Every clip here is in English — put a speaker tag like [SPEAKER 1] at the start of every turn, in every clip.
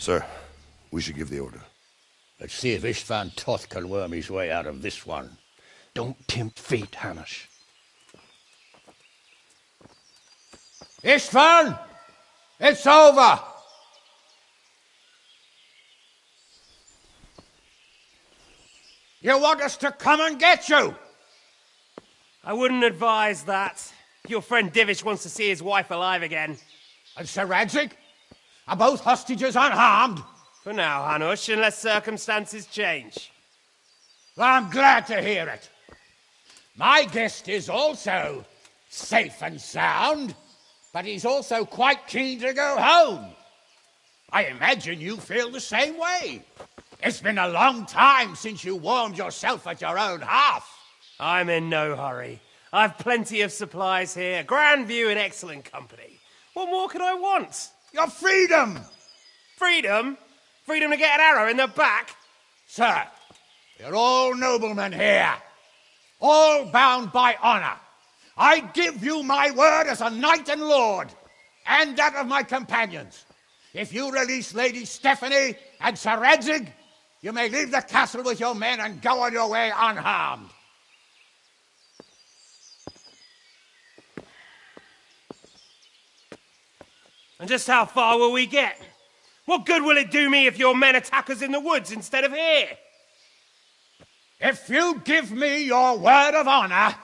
[SPEAKER 1] Sir, we should give the order.
[SPEAKER 2] Let's see if Istvan Toth can worm his way out of this one.
[SPEAKER 3] Don't tempt fate, Hanush.
[SPEAKER 2] Istvan! It's over! You want us to come and get you?
[SPEAKER 4] I wouldn't advise that. Your friend Divish wants to see his wife alive again.
[SPEAKER 2] And Sir Radzig? Are both hostages unharmed?
[SPEAKER 4] For now, Hanush, unless circumstances change.
[SPEAKER 2] Well, I'm glad to hear it. My guest is also safe and sound, but he's also quite keen to go home. I imagine you feel the same way. It's been a long time since you warmed yourself at your own hearth.
[SPEAKER 4] I'm in no hurry. I've plenty of supplies here, grand view and excellent company. What more could I want?
[SPEAKER 2] Your freedom!
[SPEAKER 4] Freedom? Freedom to get an arrow in the back?
[SPEAKER 2] Sir, you're all noblemen here, all bound by honor. I give you my word as a knight and lord, and that of my companions. If you release Lady Stephanie and Sir Radzig, you may leave the castle with your men and go on your way unharmed.
[SPEAKER 4] And just how far will we get? What good will it do me if your men attack us in the woods instead of here?
[SPEAKER 2] If you give me your word of honor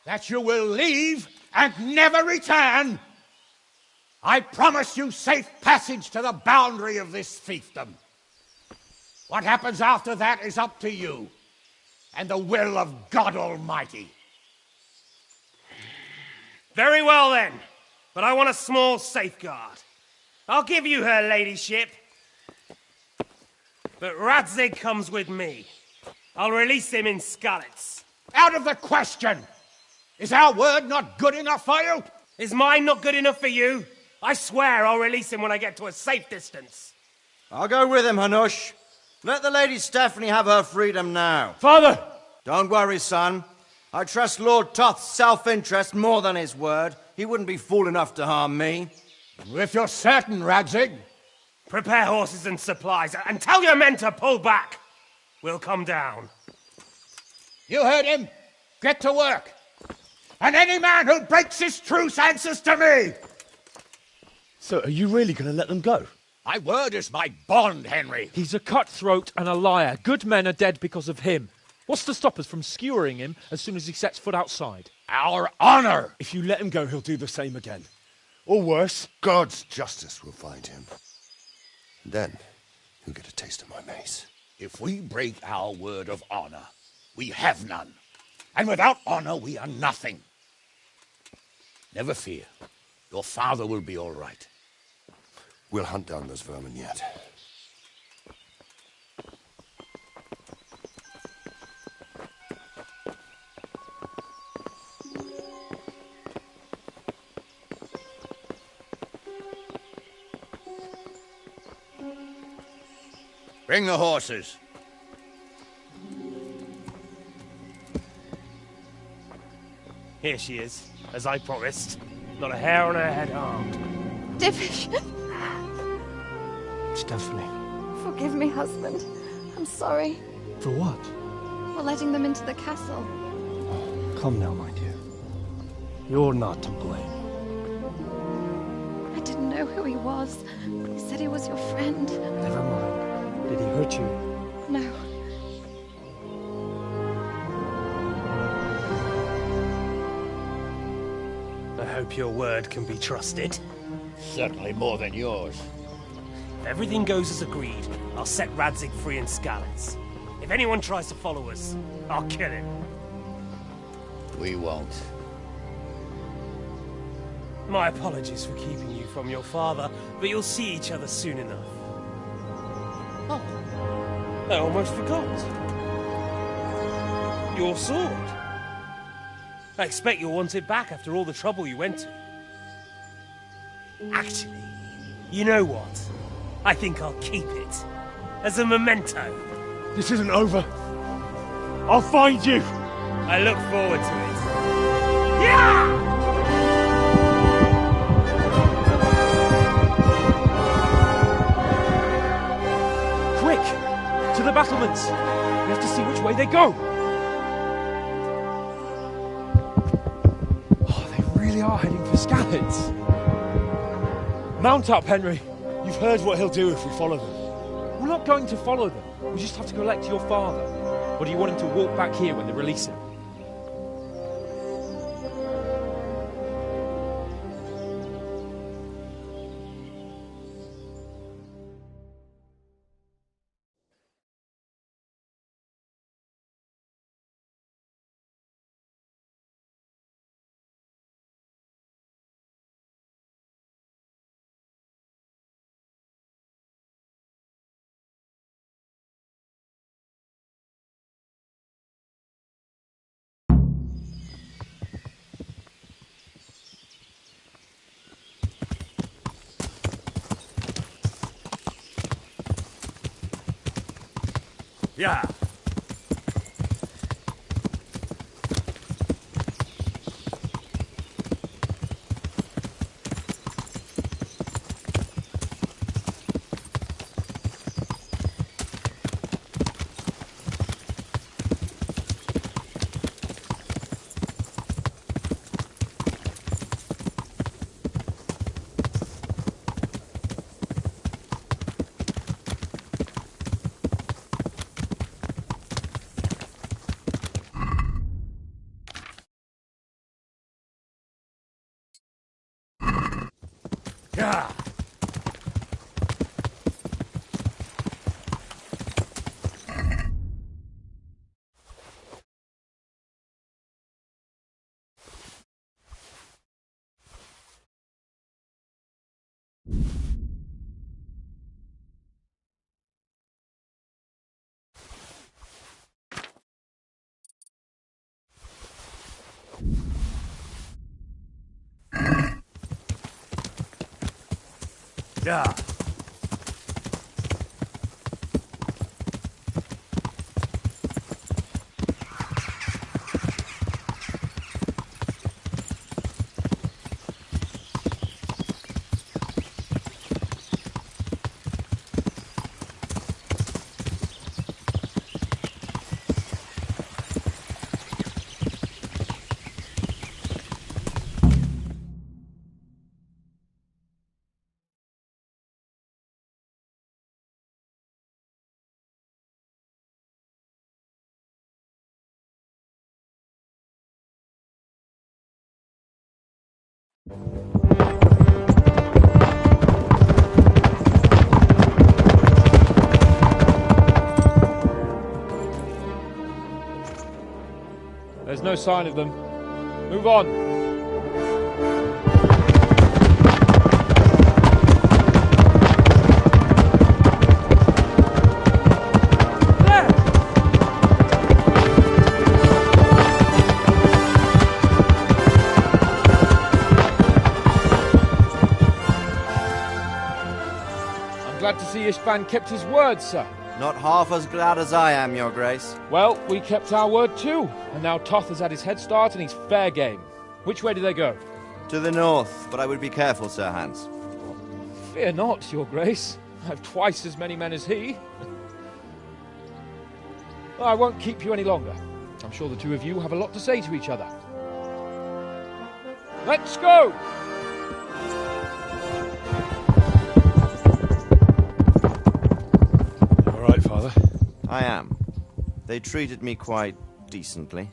[SPEAKER 2] that you will leave and never return, I promise you safe passage to the boundary of this fiefdom. What happens after that is up to you and the will of God Almighty.
[SPEAKER 4] Very well then, but I want a small safeguard. I'll give you her ladyship, but Radzig comes with me. I'll release him in Skalitz.
[SPEAKER 2] Out of the question! Is our word not good enough for you?
[SPEAKER 4] Is mine not good enough for you? I swear I'll release him when I get to a safe distance.
[SPEAKER 5] I'll go with him, Hanush. Let the Lady Stephanie have her freedom now.
[SPEAKER 3] Father!
[SPEAKER 5] Don't worry, son. I trust Lord Toth's self-interest more than his word. He wouldn't be fool enough to harm me.
[SPEAKER 2] If you're certain, Radzig.
[SPEAKER 4] Prepare horses and supplies, and tell your men to pull back. We'll come down.
[SPEAKER 2] You heard him. Get to work. And any man who breaks his truce answers to me.
[SPEAKER 3] So, are you really going to let them go?
[SPEAKER 2] My word is my bond, Henry.
[SPEAKER 6] He's a cutthroat and a liar. Good men are dead because of him. What's to stop us from skewering him as soon as he sets foot outside?
[SPEAKER 2] Our honor!
[SPEAKER 3] If you let him go, he'll do the same again. Or worse.
[SPEAKER 1] God's justice will find him. And then he'll get a taste of my mace.
[SPEAKER 2] If we break our word of honor, we have none. And without honor, we are nothing. Never fear. Your father will be all right.
[SPEAKER 1] We'll hunt down those vermin yet.
[SPEAKER 2] Bring the horses.
[SPEAKER 4] Here she is, as I promised. Not a hair on her head harmed.
[SPEAKER 7] Divish!
[SPEAKER 3] Stephanie.
[SPEAKER 7] Forgive me, husband. I'm sorry.
[SPEAKER 3] For what?
[SPEAKER 7] For letting them into the castle.
[SPEAKER 3] Come now, my dear. You're not to blame.
[SPEAKER 7] I didn't know who he was. He said he was your friend.
[SPEAKER 3] Never mind. Did he hurt you?
[SPEAKER 7] No.
[SPEAKER 4] I hope your word can be trusted.
[SPEAKER 2] Certainly more than yours.
[SPEAKER 4] If everything goes as agreed, I'll set Radzig free in Skalitz. If anyone tries to follow us, I'll kill him.
[SPEAKER 2] We won't.
[SPEAKER 4] My apologies for keeping you from your father, but you'll see each other soon enough. Oh, I almost forgot. Your sword. I expect you'll want it back after all the trouble you went to. Actually, you know what? I think I'll keep it. As a memento.
[SPEAKER 3] This isn't over. I'll find you.
[SPEAKER 4] I look forward to it. Yeah!
[SPEAKER 6] apartments. We have to see which way they go. Oh, they really are heading for Scallets. Mount up, Henry.
[SPEAKER 4] You've heard what he'll do if we follow them.
[SPEAKER 6] We're not going to follow them. We just have to collect your father. Or do you want him to walk back here when they release him?
[SPEAKER 2] Yeah. Yeah. Yeah.
[SPEAKER 6] There's no sign of them. Move on. There! I'm glad to see Ishban kept his word, sir.
[SPEAKER 5] Not half as glad as I am, Your Grace.
[SPEAKER 6] Well, we kept our word too, and now Toth has had his head start and he's fair game. Which way do they go?
[SPEAKER 5] To the north, but I would be careful, Sir Hans.
[SPEAKER 6] Fear not, Your Grace. I have twice as many men as he. Well, I won't keep you any longer. I'm sure the two of you have a lot to say to each other. Let's go!
[SPEAKER 5] I am. They treated me quite decently.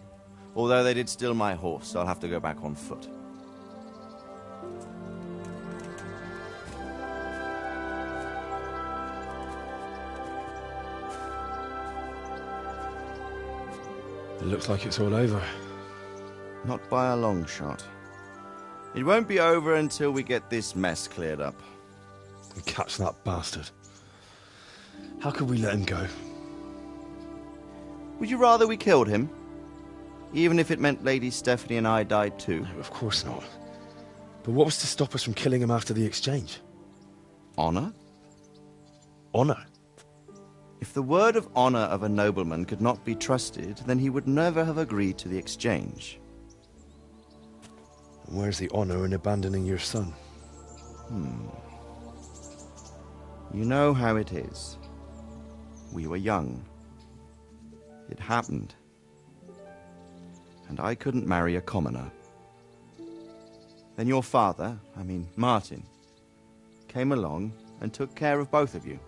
[SPEAKER 5] Although they did steal my horse, so I'll have to go back on foot.
[SPEAKER 3] It looks like it's all over.
[SPEAKER 5] Not by a long shot. It won't be over until we get this mess cleared up.
[SPEAKER 3] And catch that bastard. How could we let him go?
[SPEAKER 5] Would you rather we killed him? Even if it meant Lady Stephanie and I died too?
[SPEAKER 3] No, of course not. But what was to stop us from killing him after the exchange?
[SPEAKER 5] Honor?
[SPEAKER 3] Honor?
[SPEAKER 5] If the word of honor of a nobleman could not be trusted, then he would never have agreed to the exchange.
[SPEAKER 3] And where's the honor in abandoning your son?
[SPEAKER 5] You know how it is. We were young. It happened. And I couldn't marry a commoner. Then your father, Martin, came along and took care of both of you.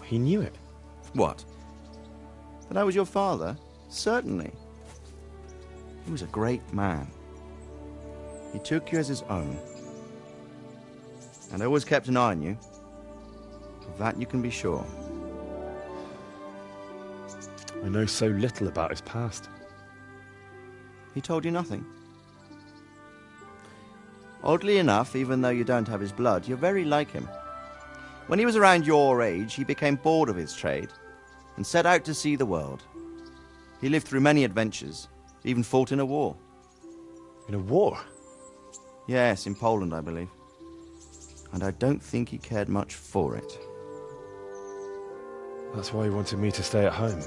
[SPEAKER 3] He knew it.
[SPEAKER 5] What? That I was your father? Certainly. He was a great man. He took you as his own. And always kept an eye on you. Of that you can be sure.
[SPEAKER 3] I know so little about his past.
[SPEAKER 5] He told you nothing? Oddly enough, even though you don't have his blood, you're very like him. When he was around your age, he became bored of his trade and set out to see the world. He lived through many adventures, even fought in a war.
[SPEAKER 3] In a war?
[SPEAKER 5] Yes, in Poland, I believe. And I don't think he cared much for it.
[SPEAKER 3] That's why he wanted me to stay at home.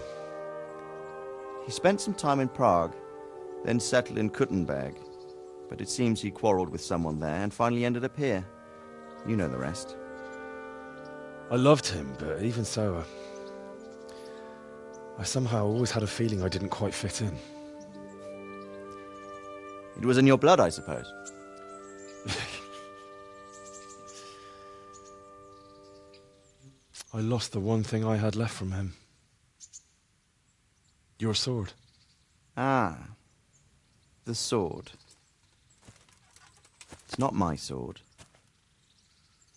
[SPEAKER 5] He spent some time in Prague, then settled in Kuttenberg. But it seems he quarreled with someone there and finally ended up here. You know the rest.
[SPEAKER 3] I loved him, but even so, I somehow always had a feeling I didn't quite fit in.
[SPEAKER 5] It was in your blood, I suppose.
[SPEAKER 3] I lost the one thing I had left from him. Your sword.
[SPEAKER 5] Ah, the sword. It's not my sword.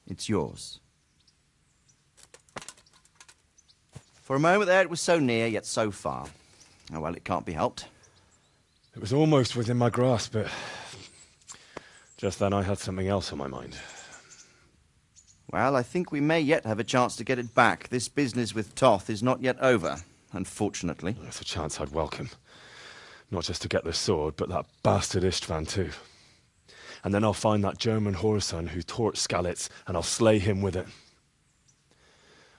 [SPEAKER 5] It's yours. For a moment there, it was so near, yet so far. Oh, well, it can't be helped.
[SPEAKER 3] It was almost within my grasp, but just then I had something else on my mind.
[SPEAKER 5] Well, I think we may yet have a chance to get it back. This business with Toth is not yet over, unfortunately.
[SPEAKER 3] That's a chance I'd welcome. Not just to get the sword, but that bastard Istvan too. And then I'll find that German whoreson who torched Skalitz, and I'll slay him with it.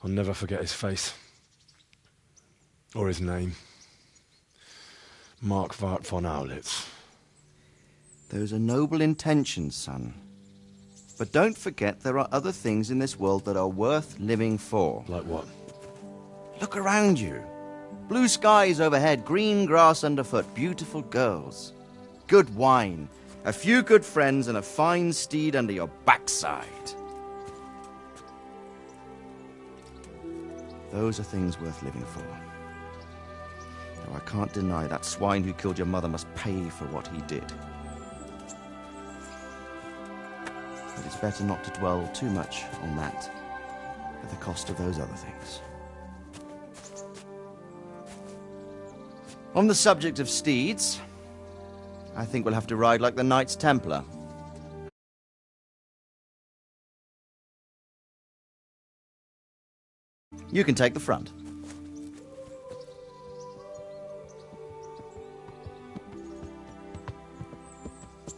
[SPEAKER 3] I'll never forget his face. Or his name. Mark Vart von Aulitz.
[SPEAKER 5] Those are noble intentions, son. But don't forget there are other things in this world that are worth living for.
[SPEAKER 3] Like what?
[SPEAKER 5] Look around you. Blue skies overhead, green grass underfoot, beautiful girls. Good wine, a few good friends, and a fine steed under your backside. Those are things worth living for. Though I can't deny that swine who killed your mother must pay for what he did. But it's better not to dwell too much on that at the cost of those other things. On the subject of steeds, I think we'll have to ride like the Knights Templar. You can take the front.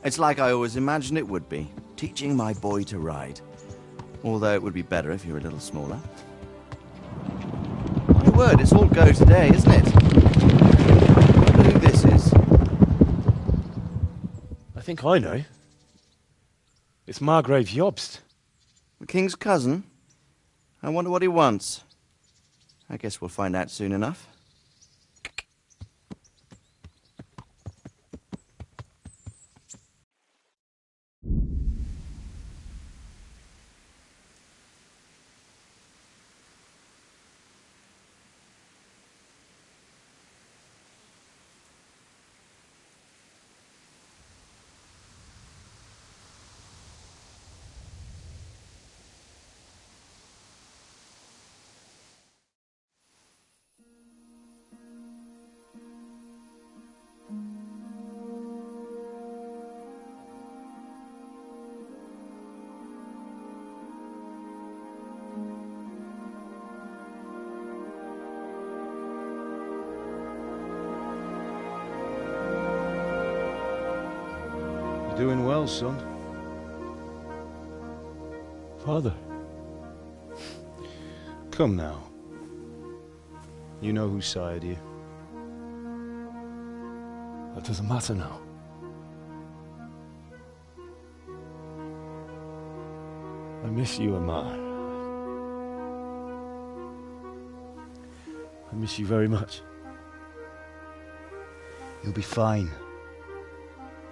[SPEAKER 5] It's like I always imagined it would be, teaching my boy to ride. Although it would be better if you were a little smaller. My word, it's all go today, isn't it? I wonder who this is.
[SPEAKER 3] I think I know. It's Margrave Jobst.
[SPEAKER 5] The king's cousin? I wonder what he wants. I guess we'll find out soon enough.
[SPEAKER 8] Doing well, son.
[SPEAKER 3] Father.
[SPEAKER 8] Come now. You know who sired you.
[SPEAKER 3] That doesn't matter now. I miss you, Amar. I
[SPEAKER 8] miss you very much. You'll be fine.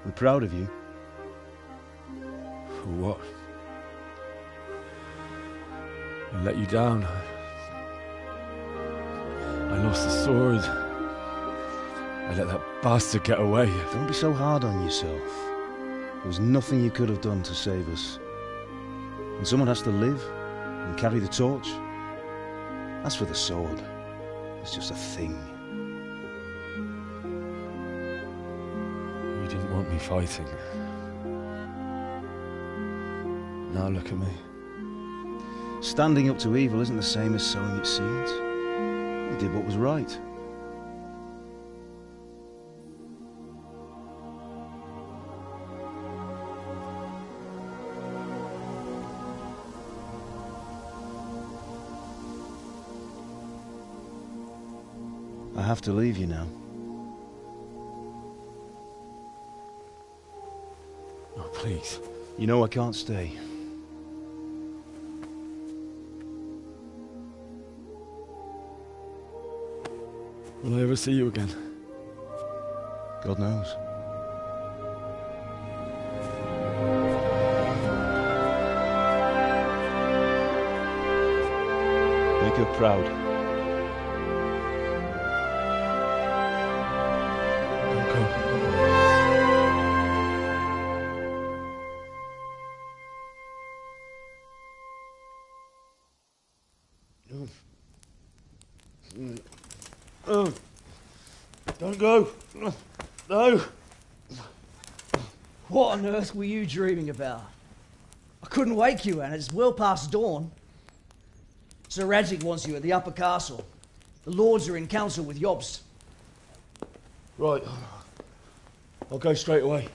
[SPEAKER 8] We're proud of you.
[SPEAKER 3] For what? I let you down. I lost the sword. I let that bastard get away.
[SPEAKER 8] Don't be so hard on yourself. There was nothing you could have done to save us. And someone has to live and carry the torch. As for the sword, it's just a thing.
[SPEAKER 3] You didn't want me fighting. Now look at me.
[SPEAKER 8] Standing up to evil isn't the same as sowing its seeds. You did what was right. I have to leave you now.
[SPEAKER 3] Oh, please.
[SPEAKER 8] You know I can't stay.
[SPEAKER 3] Will I ever see you again?
[SPEAKER 8] God knows. Make her proud.
[SPEAKER 3] Don't go.
[SPEAKER 4] Don't go. No.
[SPEAKER 9] What on earth were you dreaming about? I couldn't wake you, and it's well past dawn. Sir Radzig wants you at the upper castle. The lords are in council with Jobst.
[SPEAKER 3] Right. I'll go straight away.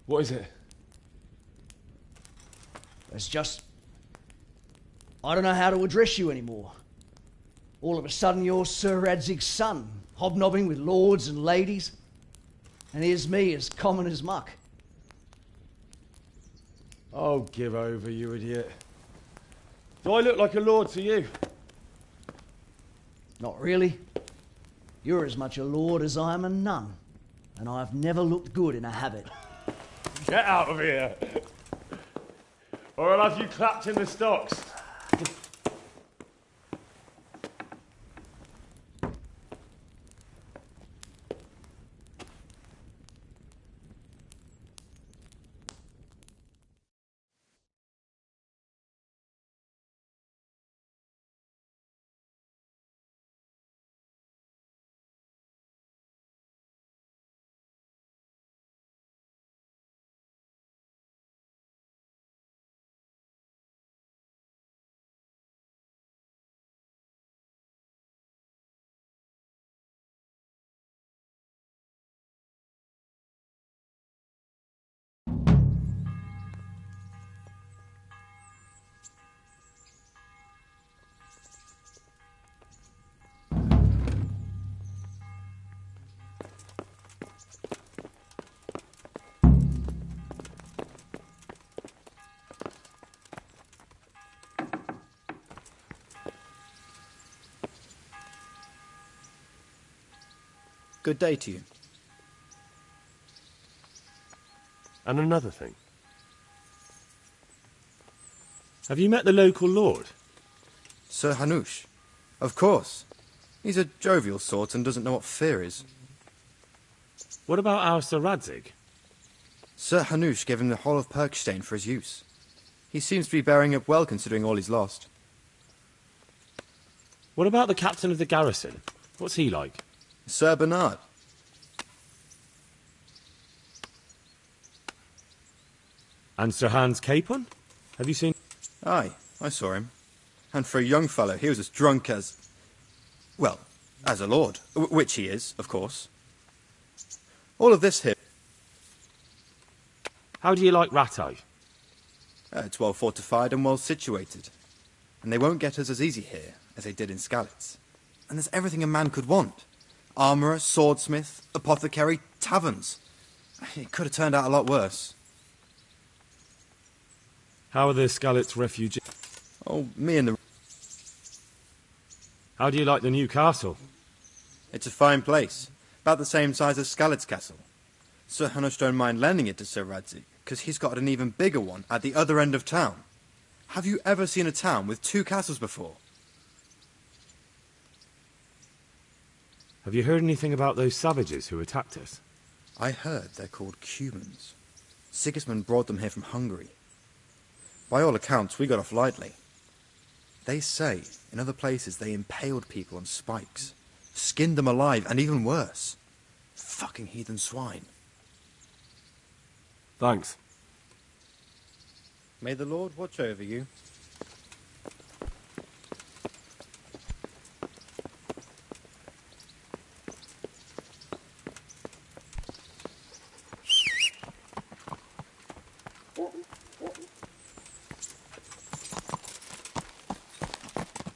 [SPEAKER 3] What is it?
[SPEAKER 9] It's just... I don't know how to address you anymore. All of a sudden you're Sir Radzig's son, hobnobbing with lords and ladies. And here's me, as common as muck.
[SPEAKER 3] Oh, give over, you idiot. Do I look like a lord to you?
[SPEAKER 9] Not really. You're as much a lord as I am a nun. And I've never looked good in a habit.
[SPEAKER 3] Get out of here! Or I'll have you clapped in the stocks.
[SPEAKER 10] Good day to you.
[SPEAKER 4] And another thing. Have you met the local lord?
[SPEAKER 10] Sir Hanush. Of course. He's a jovial sort and doesn't know what fear is.
[SPEAKER 4] What about our Sir Radzig?
[SPEAKER 10] Sir Hanush gave him the whole of Perkstein for his use. He seems to be bearing up well considering all he's lost.
[SPEAKER 4] What about the captain of the garrison? What's he like?
[SPEAKER 10] Sir Bernard.
[SPEAKER 4] And Sir Hans Capon? Have you seen...
[SPEAKER 10] Aye, I saw him. And for a young fellow, he was as drunk as... well, as a lord. Which he is, of course. All of this here...
[SPEAKER 4] How do you like Ratay?
[SPEAKER 10] It's well fortified and well situated. And they won't get us as easy here as they did in Skalitz. And there's everything a man could want. Armourer, swordsmith, apothecary, taverns. It could have turned out a lot worse.
[SPEAKER 3] How are the Skalitz refugees?
[SPEAKER 10] Oh, me and the...
[SPEAKER 3] How do you like the new castle?
[SPEAKER 10] It's a fine place. About the same size as Skalitz Castle. Sir Hanush don't mind lending it to Sir Radzik, because he's got an even bigger one at the other end of town. Have you ever seen a town with 2 castles before?
[SPEAKER 3] Have you heard anything about those savages who attacked us?
[SPEAKER 10] I heard they're called Cumans. Sigismund brought them here from Hungary. By all accounts, we got off lightly. They say, in other places, they impaled people on spikes, skinned them alive, and even worse. Fucking heathen swine.
[SPEAKER 3] Thanks.
[SPEAKER 10] May the Lord watch over you.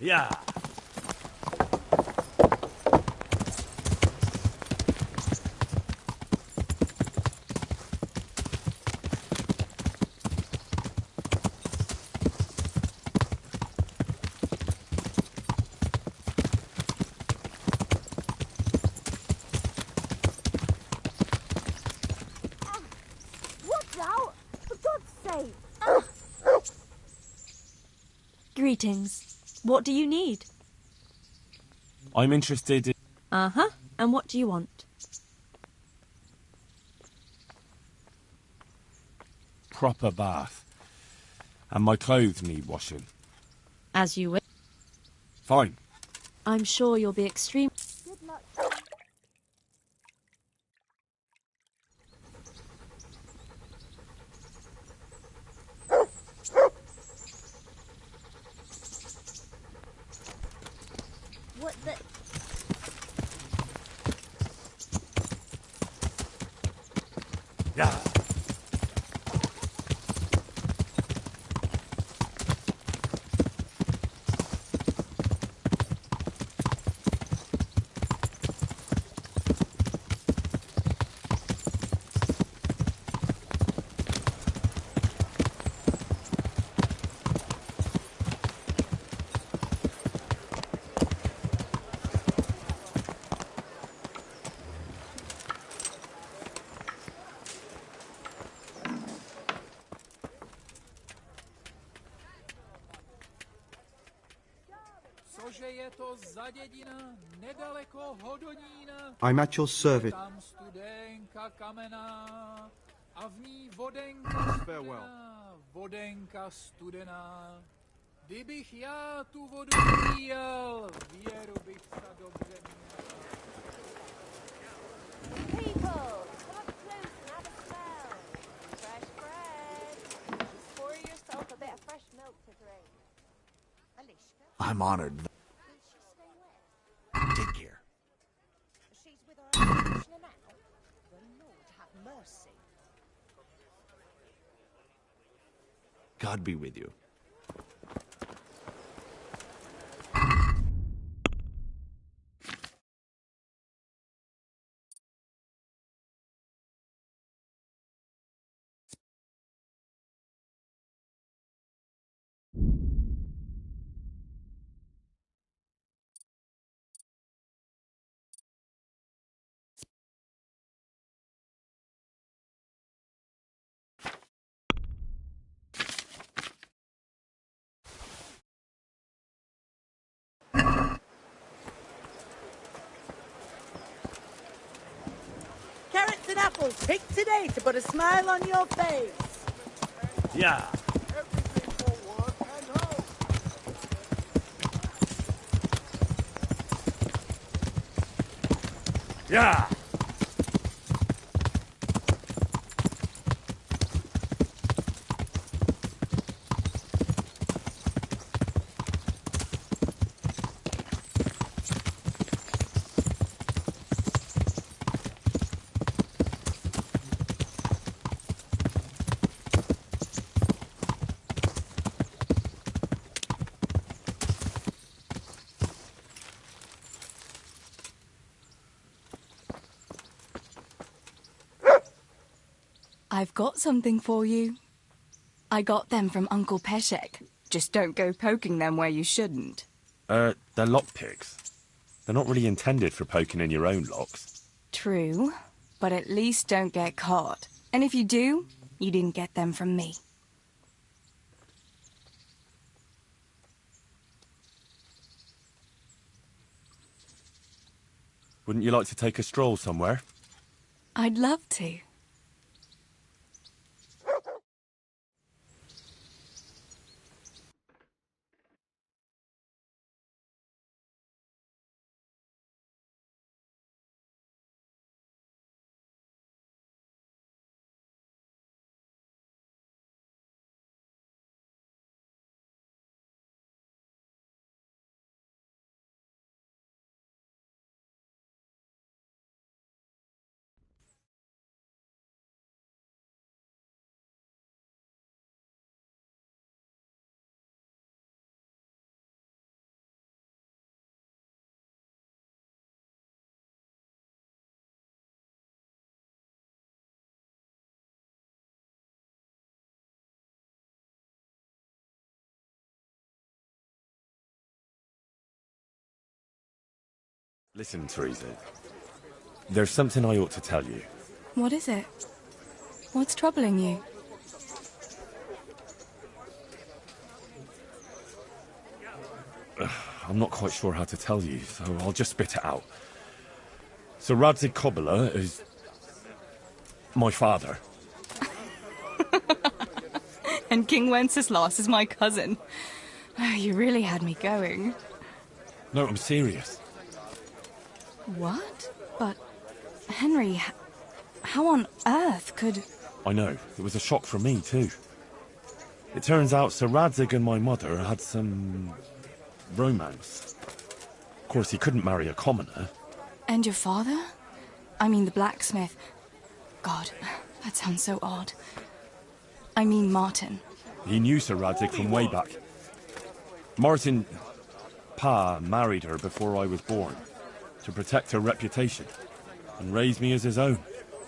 [SPEAKER 3] Yeah.
[SPEAKER 11] Watch out! For God's sake!
[SPEAKER 12] Greetings. What do you need?
[SPEAKER 3] I'm interested in...
[SPEAKER 12] Uh-huh. And what do you want?
[SPEAKER 3] Proper bath. And my clothes need washing.
[SPEAKER 12] As you wish.
[SPEAKER 3] Fine.
[SPEAKER 12] I'm sure you'll be extreme...
[SPEAKER 11] Good luck. What the...
[SPEAKER 3] Yeah.
[SPEAKER 13] I'm at your service.
[SPEAKER 2] Farewell. Vodenka studená. Kdybych já tu vodu pil, věru bych se dobře měl.
[SPEAKER 11] People, come up close and have a smell. Fresh bread. Just pour yourself a bit of fresh milk to drink. Alishka?
[SPEAKER 14] I'm honored.
[SPEAKER 11] Will she stay wet?
[SPEAKER 14] Take care.
[SPEAKER 11] She's with her commissioner now. The Lord have mercy.
[SPEAKER 14] God be with you.
[SPEAKER 15] Carrots and apples picked today to put a smile on your face.
[SPEAKER 3] Yeah. Yeah.
[SPEAKER 12] I've got something for you.
[SPEAKER 16] I got them from Uncle Peshek. Just don't go poking them where you shouldn't.
[SPEAKER 3] They're lockpicks. They're not really intended for poking in your own locks.
[SPEAKER 16] True, but at least don't get caught. And if you do, you didn't get them from me.
[SPEAKER 3] Wouldn't you like to take a stroll somewhere?
[SPEAKER 16] I'd love to.
[SPEAKER 3] Listen, Teresa. There's something I ought to tell you.
[SPEAKER 16] What is it? What's troubling you?
[SPEAKER 3] I'm not quite sure how to tell you, so I'll just spit it out. Sir Radzig Kobyla is... my father.
[SPEAKER 16] And King Wenceslas is my cousin. Oh, you really had me going.
[SPEAKER 3] No, I'm serious.
[SPEAKER 16] What? But, Henry, how on earth could...
[SPEAKER 3] I know. It was a shock for me, too. It turns out Sir Radzig and my mother had some... romance. Of course, he couldn't marry a commoner.
[SPEAKER 16] And your father? I mean the blacksmith. God, that sounds so odd. I mean Martin.
[SPEAKER 3] He knew Sir Radzig from way back. Martin... Pa married her before I was born. To protect her reputation. And raise me as his own.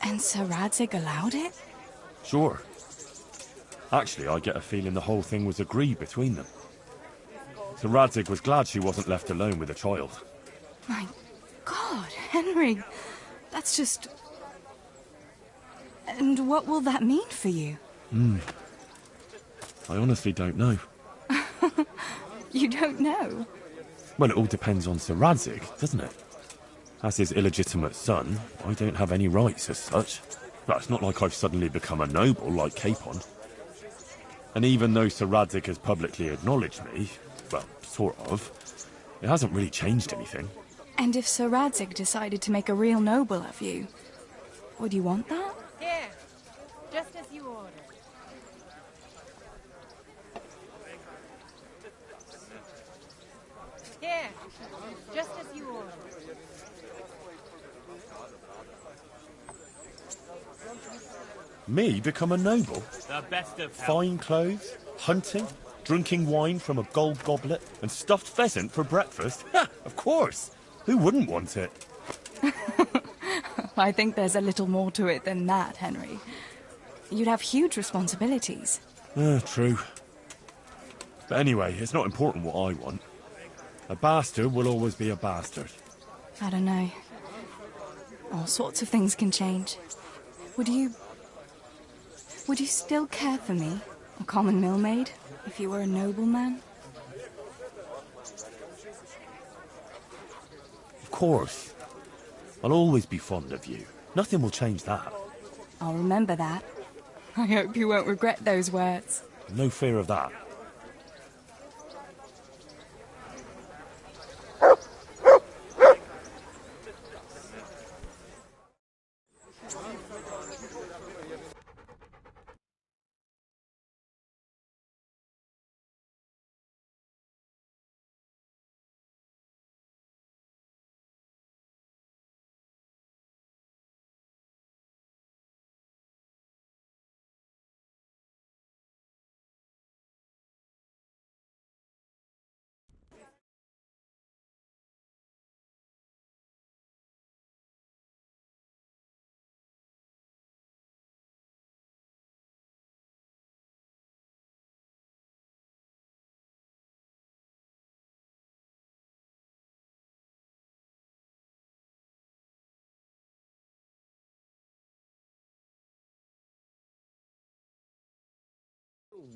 [SPEAKER 16] And Sir Radzig allowed it?
[SPEAKER 3] Sure. Actually, I get a feeling the whole thing was agreed between them. Sir Radzig was glad she wasn't left alone with a child.
[SPEAKER 16] My God, Henry, that's just... And what will that mean for you?
[SPEAKER 3] I honestly don't know.
[SPEAKER 16] You don't know?
[SPEAKER 3] Well, it all depends on Sir Radzig, doesn't it? As his illegitimate son, I don't have any rights as such. But it's not like I've suddenly become a noble like Capon. And even though Sir Radzig has publicly acknowledged me, well, sort of, it hasn't really changed anything.
[SPEAKER 16] And if Sir Radzig decided to make a real noble of you, would you want that?
[SPEAKER 11] Here, just as you ordered. Here, just as you ordered.
[SPEAKER 3] Me become a noble?
[SPEAKER 17] The best of health.
[SPEAKER 3] Fine clothes, hunting, drinking wine from a gold goblet, and stuffed pheasant for breakfast? Ha! Of course! Who wouldn't want it?
[SPEAKER 16] I think there's a little more to it than that, Henry. You'd have huge responsibilities.
[SPEAKER 3] True. But anyway, it's not important what I want. A bastard will always be a bastard.
[SPEAKER 16] I don't know. All sorts of things can change. Would you still care for me, a common millmaid, if you were a nobleman?
[SPEAKER 3] Of course. I'll always be fond of you. Nothing will change that.
[SPEAKER 16] I'll remember that. I hope you won't regret those words.
[SPEAKER 3] No fear of that.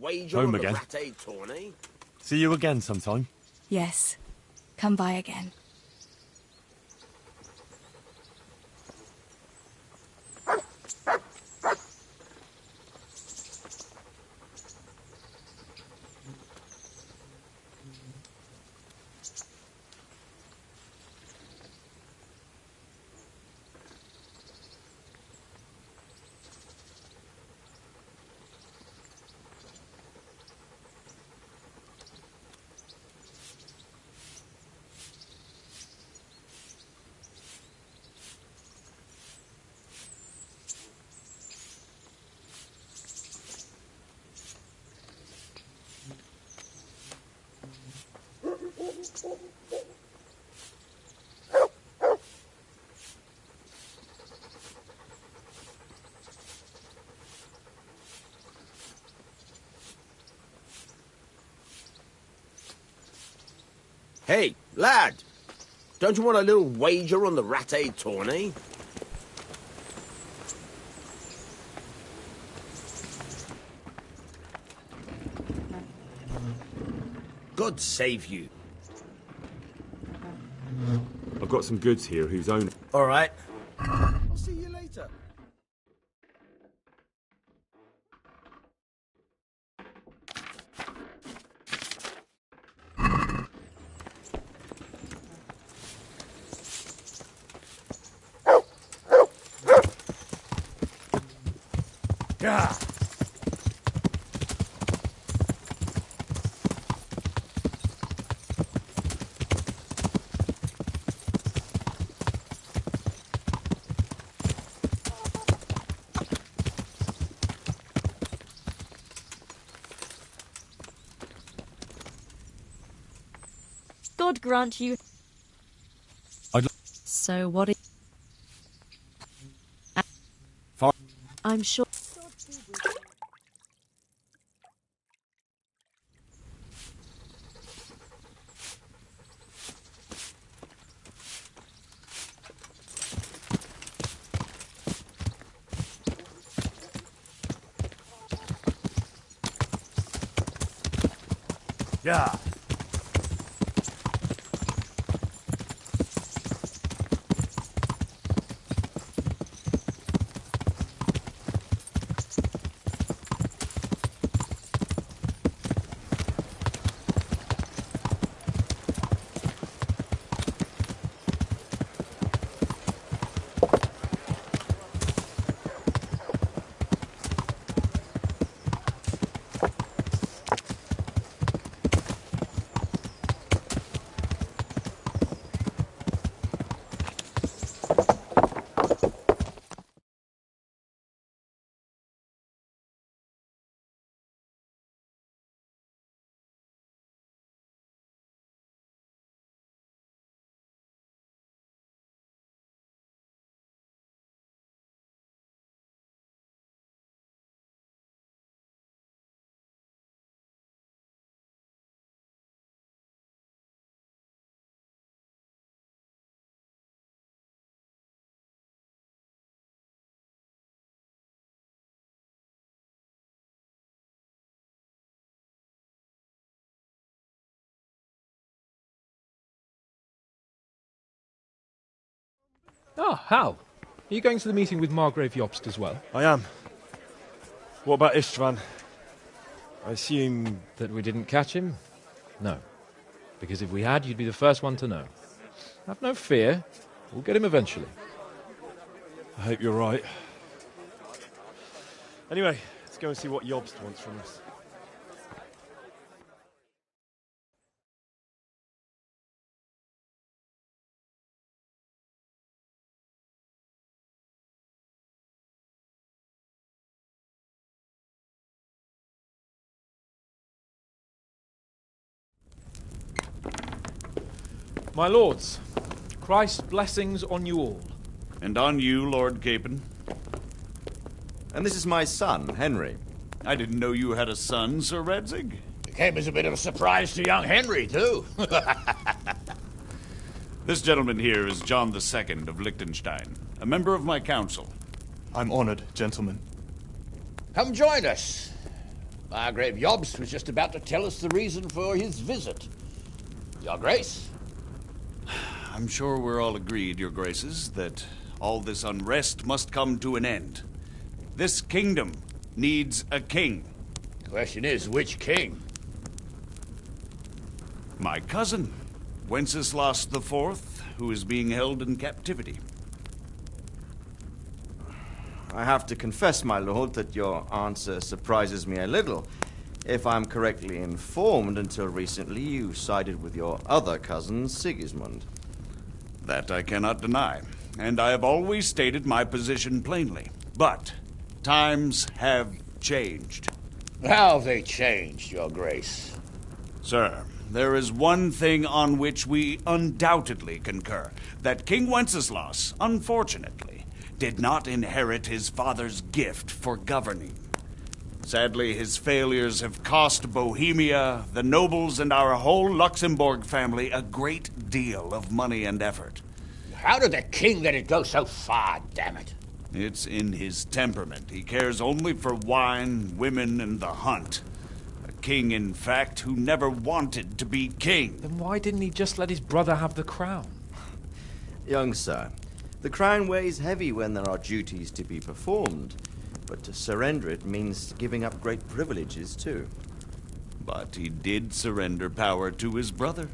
[SPEAKER 17] Wager
[SPEAKER 3] Home
[SPEAKER 17] on
[SPEAKER 3] again.
[SPEAKER 17] the Rat-Aid tourney?
[SPEAKER 3] See you again sometime.
[SPEAKER 16] Yes. Come by again.
[SPEAKER 17] Hey, lad! Don't you want a little wager on the Rat-Aid tourney? God save you.
[SPEAKER 3] I've got some goods here whose owner...
[SPEAKER 17] All right.
[SPEAKER 14] I'll see you later.
[SPEAKER 2] Yeah.
[SPEAKER 12] God grant you. So what is... I'm sure...
[SPEAKER 2] Yeah.
[SPEAKER 6] Ah, Hal. Are you going to the meeting with Margrave Jobst as well?
[SPEAKER 3] I am. What about Istvan? I assume...
[SPEAKER 6] That we didn't catch him? No. Because if we had, you'd be the first one to know. Have no fear. We'll get him eventually.
[SPEAKER 3] I hope you're right. Anyway, let's go and see what Jobst wants from us.
[SPEAKER 6] My lords, Christ's blessings on you all.
[SPEAKER 18] And on you, Lord Capon.
[SPEAKER 5] And this is my son, Henry.
[SPEAKER 18] I didn't know you had a son, Sir Redzig.
[SPEAKER 2] It came as a bit of a surprise to young Henry, too.
[SPEAKER 18] This gentleman here is John II of Liechtenstein, a member of my council.
[SPEAKER 19] I'm honored, gentlemen.
[SPEAKER 2] Come join us. Margrave Jobst was just about to tell us the reason for his visit. Your Grace?
[SPEAKER 18] I'm sure we're all agreed, Your Graces, that all this unrest must come to an end. This kingdom needs a king.
[SPEAKER 2] The question is, which king?
[SPEAKER 18] My cousin, Wenceslas IV, who is being held in captivity.
[SPEAKER 5] I have to confess, my lord, that your answer surprises me a little. If I'm correctly informed, until recently you sided with your other cousin, Sigismund.
[SPEAKER 18] That I cannot deny, and I have always stated my position plainly. But times have changed.
[SPEAKER 2] How have they changed, Your Grace?
[SPEAKER 18] Sir, there is one thing on which we undoubtedly concur. That King Wenceslas, unfortunately, did not inherit his father's gift for governing. Sadly, his failures have cost Bohemia, the nobles, and our whole Luxembourg family a great deal of money and effort.
[SPEAKER 2] How did the king let it go so far, damn it?
[SPEAKER 18] It's in his temperament. He cares only for wine, women, and the hunt. A king, in fact, who never wanted to be king.
[SPEAKER 6] Then why didn't he just let his brother have the crown?
[SPEAKER 5] Young sir, the crown weighs heavy when there are duties to be performed. But to surrender it means giving up great privileges, too.
[SPEAKER 18] But he did surrender power to his brother.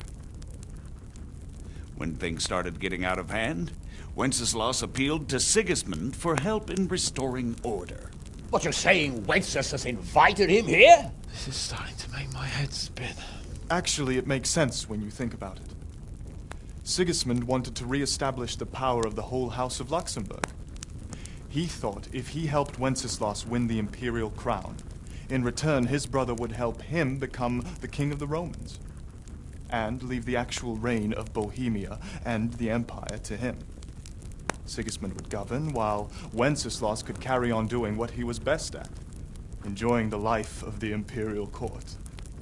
[SPEAKER 18] When things started getting out of hand, Wenceslas appealed to Sigismund for help in restoring order.
[SPEAKER 2] What, you're saying Wenceslas has invited him here?
[SPEAKER 6] This is starting to make my head spin.
[SPEAKER 19] Actually, it makes sense when you think about it. Sigismund wanted to re-establish the power of the whole House of Luxembourg. He thought if he helped Wenceslas win the imperial crown, in return his brother would help him become the king of the Romans, and leave the actual reign of Bohemia and the empire to him. Sigismund would govern, while Wenceslas could carry on doing what he was best at, enjoying the life of the imperial court.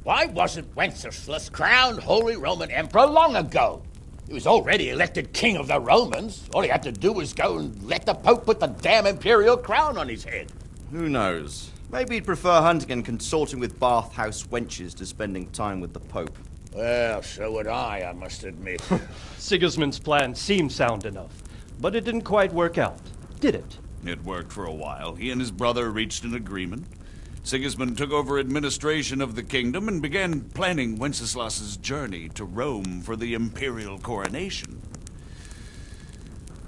[SPEAKER 2] Why wasn't Wenceslas crowned Holy Roman Emperor long ago? He was already elected king of the Romans. All he had to do was go and let the Pope put the damn imperial crown on his head.
[SPEAKER 5] Who knows? Maybe he'd prefer hunting and consorting with bathhouse wenches to spending time with the Pope.
[SPEAKER 2] Well, so would I must admit.
[SPEAKER 4] Sigismund's plan seemed sound enough, but it didn't quite work out, did it?
[SPEAKER 18] It worked for a while. He and his brother reached an agreement. Sigismund took over administration of the kingdom and began planning Wenceslas's journey to Rome for the imperial coronation.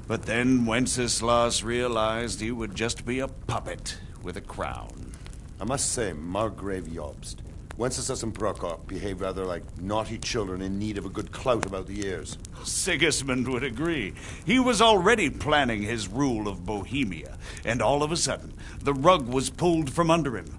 [SPEAKER 18] But then Wenceslas realized he would just be a puppet with a crown.
[SPEAKER 1] I must say, Margrave Jobst, Wenceslas and Prokop behave rather like naughty children in need of a good clout about the ears.
[SPEAKER 18] Sigismund would agree. He was already planning his rule of Bohemia, and all of a sudden, the rug was pulled from under him.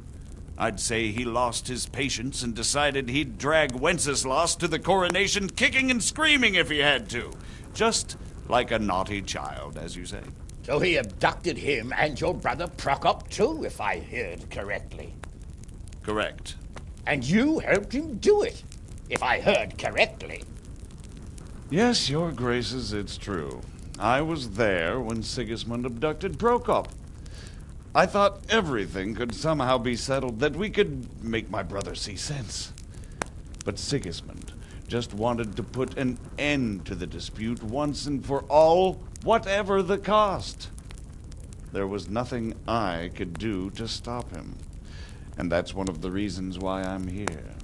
[SPEAKER 18] I'd say he lost his patience and decided he'd drag Wenceslas to the coronation kicking and screaming if he had to. Just like a naughty child, as you say.
[SPEAKER 2] So he abducted him and your brother Prokop too, if I heard correctly.
[SPEAKER 18] Correct.
[SPEAKER 2] And you helped him do it, if I heard correctly.
[SPEAKER 18] Yes, Your Graces, it's true. I was there when Sigismund abducted Prokop. I thought everything could somehow be settled, that we could make my brother see sense. But Sigismund just wanted to put an end to the dispute once and for all, whatever the cost. There was nothing I could do to stop him. And that's one of the reasons why I'm here.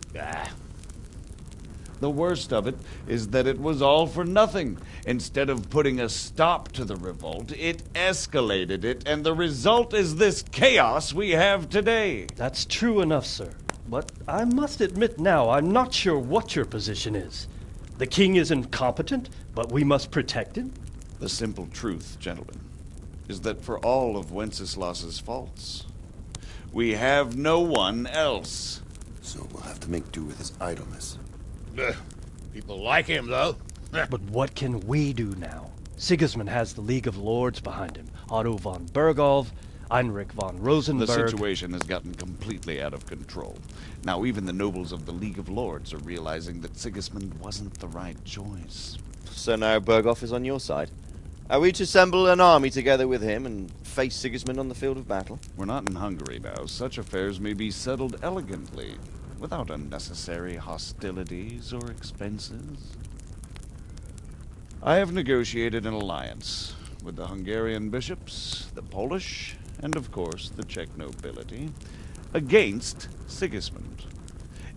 [SPEAKER 18] The worst of it is that it was all for nothing. Instead of putting a stop to the revolt, it escalated it, and the result is this chaos we have today.
[SPEAKER 4] That's true enough, sir. But I must admit now, I'm not sure what your position is. The king is incompetent, but we must protect him?
[SPEAKER 18] The simple truth, gentlemen, is that for all of Wenceslas's faults, we have no one else.
[SPEAKER 1] So we'll have to make do with his idleness.
[SPEAKER 2] People like him, though.
[SPEAKER 4] But what can we do now? Sigismund has the League of Lords behind him. Otto von Bergolf, Heinrich von Rosenberg.
[SPEAKER 18] The situation has gotten completely out of control. Now even the nobles of the League of Lords are realizing that Sigismund wasn't the right choice.
[SPEAKER 5] So now Bergolf is on your side? Are we to assemble an army together with him and face Sigismund on the field of battle?
[SPEAKER 18] We're not in Hungary now. Such affairs may be settled elegantly, without unnecessary hostilities or expenses. I have negotiated an alliance with the Hungarian bishops, the Polish, and of course the Czech nobility, against Sigismund.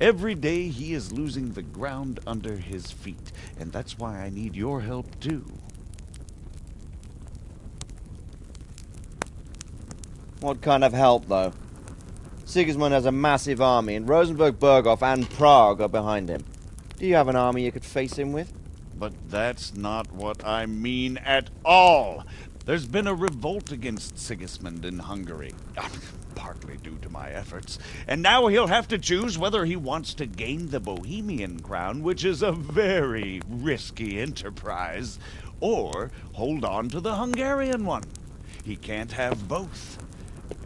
[SPEAKER 18] Every day he is losing the ground under his feet, and that's why I need your help too.
[SPEAKER 5] What kind of help, though? Sigismund has a massive army, and Rosenborg, Berghof, and Prague are behind him. Do you have an army you could face him with?
[SPEAKER 18] But that's not what I mean at all. There's been a revolt against Sigismund in Hungary, partly due to my efforts, and now he'll have to choose whether he wants to gain the Bohemian crown, which is a very risky enterprise, or hold on to the Hungarian one. He can't have both.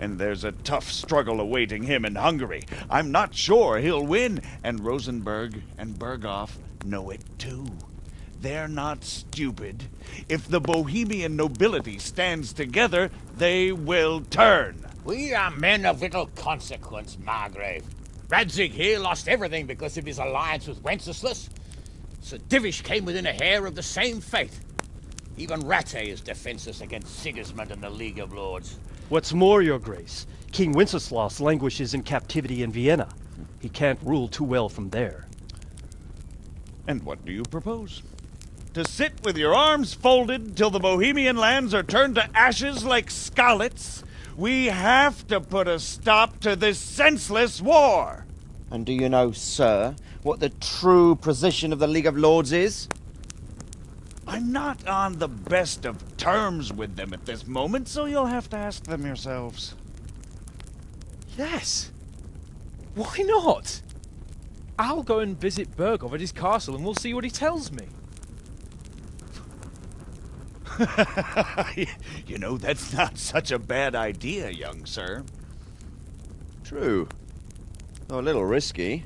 [SPEAKER 18] And there's a tough struggle awaiting him in Hungary. I'm not sure he'll win, and Rosenborg and Berghof know it too. They're not stupid. If the Bohemian nobility stands together, they will turn.
[SPEAKER 2] We are men of little consequence, Margrave. Radzig here lost everything because of his alliance with Wenceslas. Sir Divish came within a hair of the same fate. Even Rattay is defenseless against Sigismund and the League of Lords.
[SPEAKER 20] What's more, Your Grace, King Wenceslas languishes in captivity in Vienna. He can't rule too well from there.
[SPEAKER 18] And what do you propose? To sit with your arms folded till the Bohemian lands are turned to ashes like Skalitz? We have to put a stop to this senseless war!
[SPEAKER 5] And do you know, sir, what the true position of the League of Lords is?
[SPEAKER 18] I'm not on the best of terms with them at this moment, so you'll have to ask them yourselves.
[SPEAKER 6] Yes. Why not? I'll go and visit Berghof at his castle and we'll see what he tells me.
[SPEAKER 18] You know, that's not such a bad idea, young sir.
[SPEAKER 5] True. Though a little risky.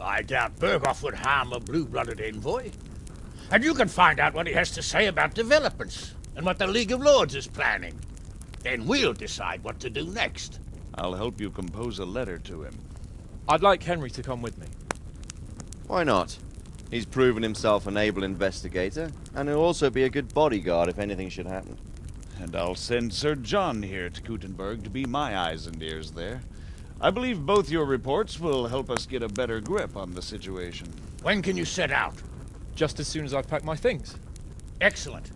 [SPEAKER 2] I doubt Berghof would harm a blue-blooded envoy. And you can find out what he has to say about developments and what the League of Lords is planning. Then we'll decide what to do next.
[SPEAKER 18] I'll help you compose a letter to him.
[SPEAKER 6] I'd like Henry to come with me.
[SPEAKER 5] Why not? He's proven himself an able investigator, and he'll also be a good bodyguard if anything should happen.
[SPEAKER 18] And I'll send Sir John here to Kuttenberg to be my eyes and ears there. I believe both your reports will help us get a better grip on the situation.
[SPEAKER 2] When can you set out?
[SPEAKER 6] Just as soon as I've packed my things.
[SPEAKER 2] Excellent.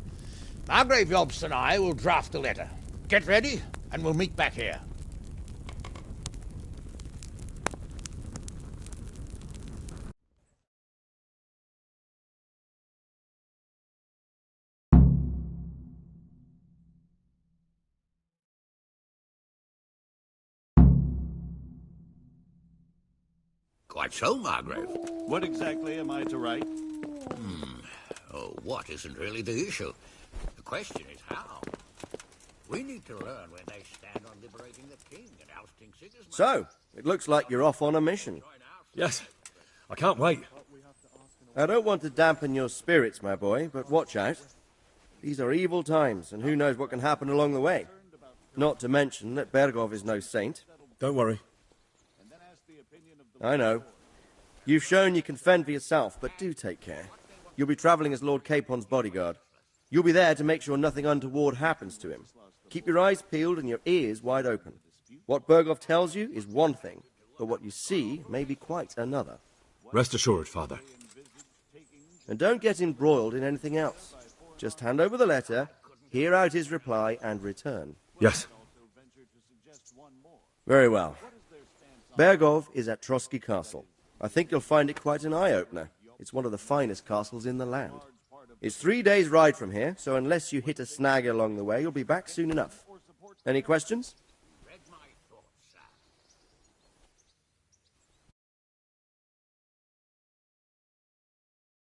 [SPEAKER 2] Margrave Jobst and I will draft the letter. Get ready, and we'll meet back here. Quite so, Margrave.
[SPEAKER 18] What exactly am I to write?
[SPEAKER 2] Oh, what isn't really the issue. The question is how. We need to learn where they stand on liberating the king and ousting Sigismund.
[SPEAKER 13] So, it looks like you're off on a mission.
[SPEAKER 21] Yes, I can't wait.
[SPEAKER 13] I don't want to dampen your spirits, my boy, but watch out. These are evil times, and who knows what can happen along the way. Not to mention that Berghof is no saint.
[SPEAKER 21] Don't worry.
[SPEAKER 13] I know. You've shown you can fend for yourself, but do take care. You'll be travelling as Lord Capon's bodyguard. You'll be there to make sure nothing untoward happens to him. Keep your eyes peeled and your ears wide open. What Berghof tells you is one thing, but what you see may be quite another.
[SPEAKER 21] Rest assured, Father.
[SPEAKER 13] And don't get embroiled in anything else. Just hand over the letter, hear out his reply, and return.
[SPEAKER 21] Yes.
[SPEAKER 13] Very well. Berghof is at Trotsky Castle. I think you'll find it quite an eye-opener. It's one of the finest castles in the land. It's 3 days' ride from here, so unless you hit a snag along the way, you'll be back soon enough. Any questions?